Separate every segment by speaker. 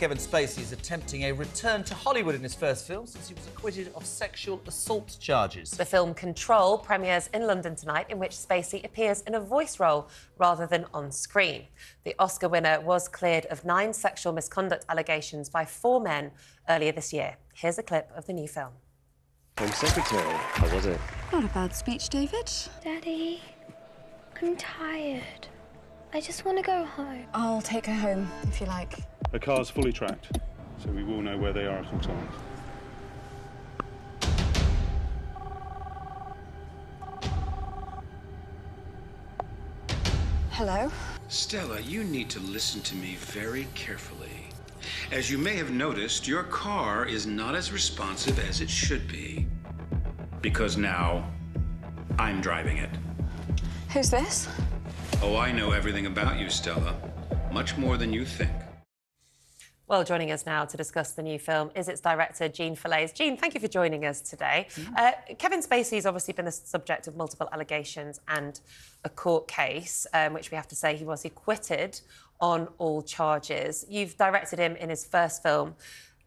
Speaker 1: Kevin Spacey is attempting a return to Hollywood in his first film since he was acquitted of sexual assault charges.
Speaker 2: The film Control premieres in London tonight, in which Spacey appears in a voice role rather than on screen. The Oscar winner was cleared of 9 sexual misconduct allegations by 4 men earlier this year. Here's a clip of the new film.
Speaker 3: Home Secretary, how was it?
Speaker 4: Not a bad speech, David.
Speaker 5: Daddy, I'm tired. I just want to go home.
Speaker 4: I'll take her home, if you like.
Speaker 6: The car's fully tracked, so we will know where they are at all times.
Speaker 4: Hello?
Speaker 7: Stella, you need to listen to me very carefully. As you may have noticed, your car is not as responsive as it should be. Because now, I'm driving it.
Speaker 4: Who's this?
Speaker 7: Oh, I know everything about you, Stella. Much more than you think.
Speaker 2: Well, joining us now to discuss the new film is its director, Gene Fellaize. Gene, thank you for joining us today. Kevin Spacey has obviously been the subject of multiple allegations and a court case, which we have to say he was acquitted on all charges. You've directed him in his first film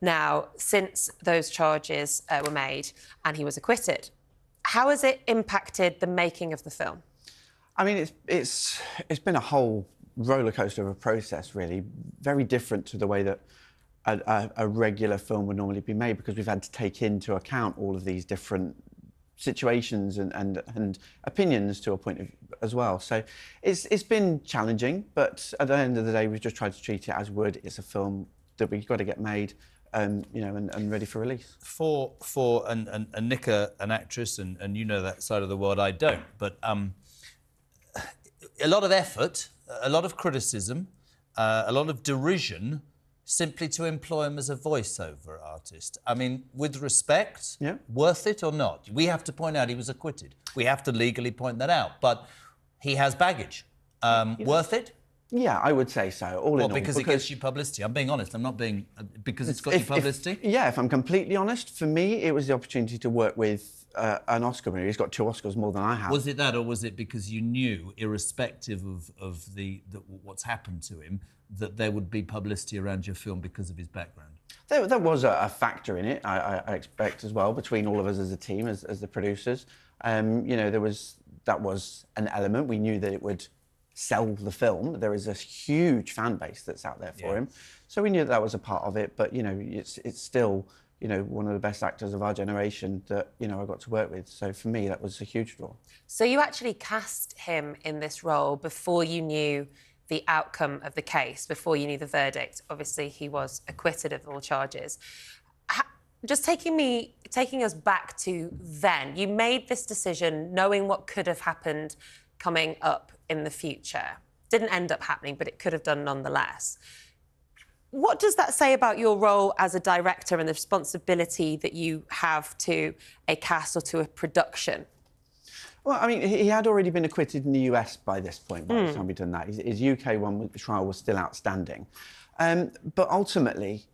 Speaker 2: now since those charges were made and he was acquitted. How has it impacted the making of the film?
Speaker 8: I mean, it's been a whole rollercoaster of a process, really, very different to the way that a regular film would normally be made, because we've had to take into account all of these different situations and opinions to a point of, as well. So it's been challenging, but at the end of the day, we've just tried to treat it as would. It's a film that we've got to get made, you know, and ready for release.
Speaker 1: And Nika, an actress, and you know that side of the world, I don't, but a lot of effort, a lot of criticism, a lot of derision, simply to employ him as a voiceover artist. I mean, with respect,
Speaker 8: yeah,
Speaker 1: worth it or not? We have to point out he was acquitted. We have to legally point that out. But he has baggage. Worth it?
Speaker 8: Yeah, I would say so. All in all,
Speaker 1: because it gets you publicity. I'm being honest. I'm not being... because it's got you publicity?
Speaker 8: If I'm completely honest, for me, it was the opportunity to work with an Oscar winner. He's got 2 Oscars more than I have.
Speaker 1: Was it that, or was it because you knew, irrespective of what's happened to him, that there would be publicity around your film because of his background?
Speaker 8: There was a factor in it, I expect, as well, between all of us as a team, as the producers. You know, that was an element. We knew that it would sell the film. There is a huge fan base that's out there for him. So we knew that was a part of it, but, you know, it's still, you know, one of the best actors of our generation that, you know, I got to work with. So for me, that was a huge draw.
Speaker 2: So you actually cast him in this role before you knew the outcome of the case, before you knew the verdict. Obviously, he was acquitted of all charges. Just taking us back to then, you made this decision knowing what could have happened coming up in the future. Didn't end up happening, but it could have done nonetheless. What does that say about your role as a director and the responsibility that you have to a cast or to a production?
Speaker 8: Well, I mean, he had already been acquitted in the US by this point, by the time we'd done that. His UK trial was still outstanding. But ultimately,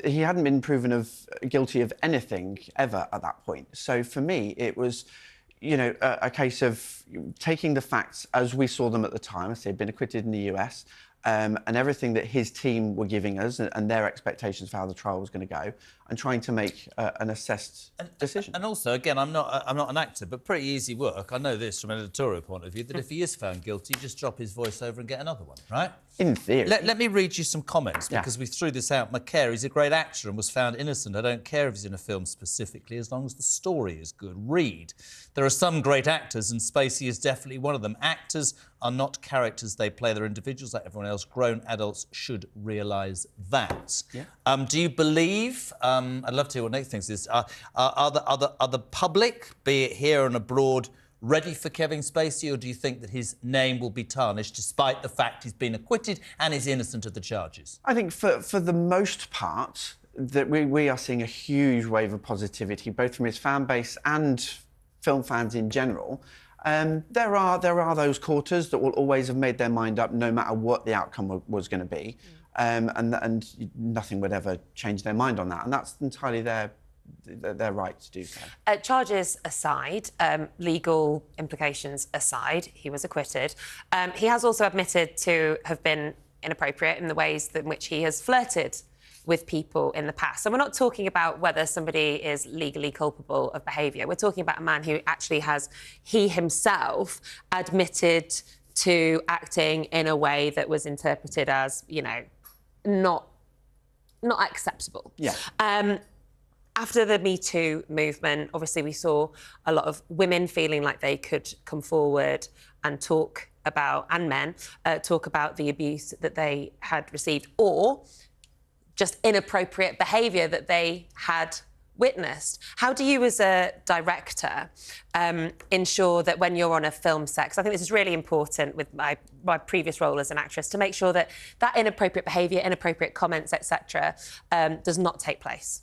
Speaker 8: he hadn't been proven guilty of anything ever at that point. So for me, it was, you know, a case of taking the facts as we saw them at the time. As he'd been acquitted in the US, and everything that his team were giving us and their expectations for how the trial was going to go, and trying to make an assessed decision.
Speaker 1: And also, again, I'm not an actor, but pretty easy work. I know this from an editorial point of view, that if he is found guilty, you just drop his voice over and get another one, right?
Speaker 8: In theory.
Speaker 1: Let me read you some comments, because we threw this out. McCare, he's a great actor and was found innocent. I don't care if he's in a film specifically, as long as the story is good. Reed, there are some great actors, and Spacey is definitely one of them. Actors are not characters, they play their individuals like everyone else. Grown adults should realise that. Yeah. Do you believe... I'd love to hear what Nate thinks is. Are the public, be it here and abroad, ready for Kevin Spacey, or do you think that his name will be tarnished despite the fact he's been acquitted and is innocent of the charges? I
Speaker 8: think for the most part, that we are seeing a huge wave of positivity, both from his fan base and film fans in general. There are those quarters that will always have made their mind up no matter what the outcome was going to be. And nothing would ever change their mind on that. And that's entirely their right to do so.
Speaker 2: Charges aside, legal implications aside, he was acquitted. He has also admitted to have been inappropriate in the ways in which he has flirted with people in the past. So we're not talking about whether somebody is legally culpable of behaviour. We're talking about a man who actually he himself admitted to acting in a way that was interpreted as, you know, not acceptable.
Speaker 8: Yeah.
Speaker 2: After the Me Too movement, obviously we saw a lot of women feeling like they could come forward and talk about, and men, talk about the abuse that they had received or just inappropriate behaviour that they had witnessed. How do you, as a director, ensure that when you're on a film set, 'cause I think this is really important with my previous role as an actress, to make sure that that inappropriate behaviour, inappropriate comments, etc., does not take place?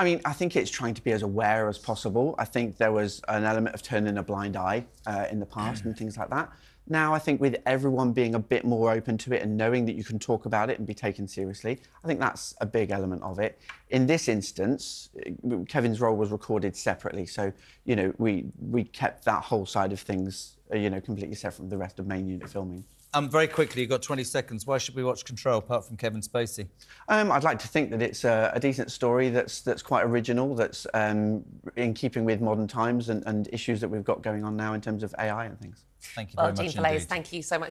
Speaker 8: I mean, I think it's trying to be as aware as possible. I think there was an element of turning a blind eye in the past and things like that. Now, I think with everyone being a bit more open to it and knowing that you can talk about it and be taken seriously, I think that's a big element of it. In this instance, Kevin's role was recorded separately, so, you know, we kept that whole side of things, you know, completely separate from the rest of main unit filming.
Speaker 1: Very quickly, you've got 20 seconds. Why should we watch Control, apart from Kevin Spacey?
Speaker 8: I'd like to think that it's a decent story that's quite original, that's in keeping with modern times and issues that we've got going on now in terms of AI and things.
Speaker 1: Thank you very much
Speaker 2: Gene Fellaize, thank you so much.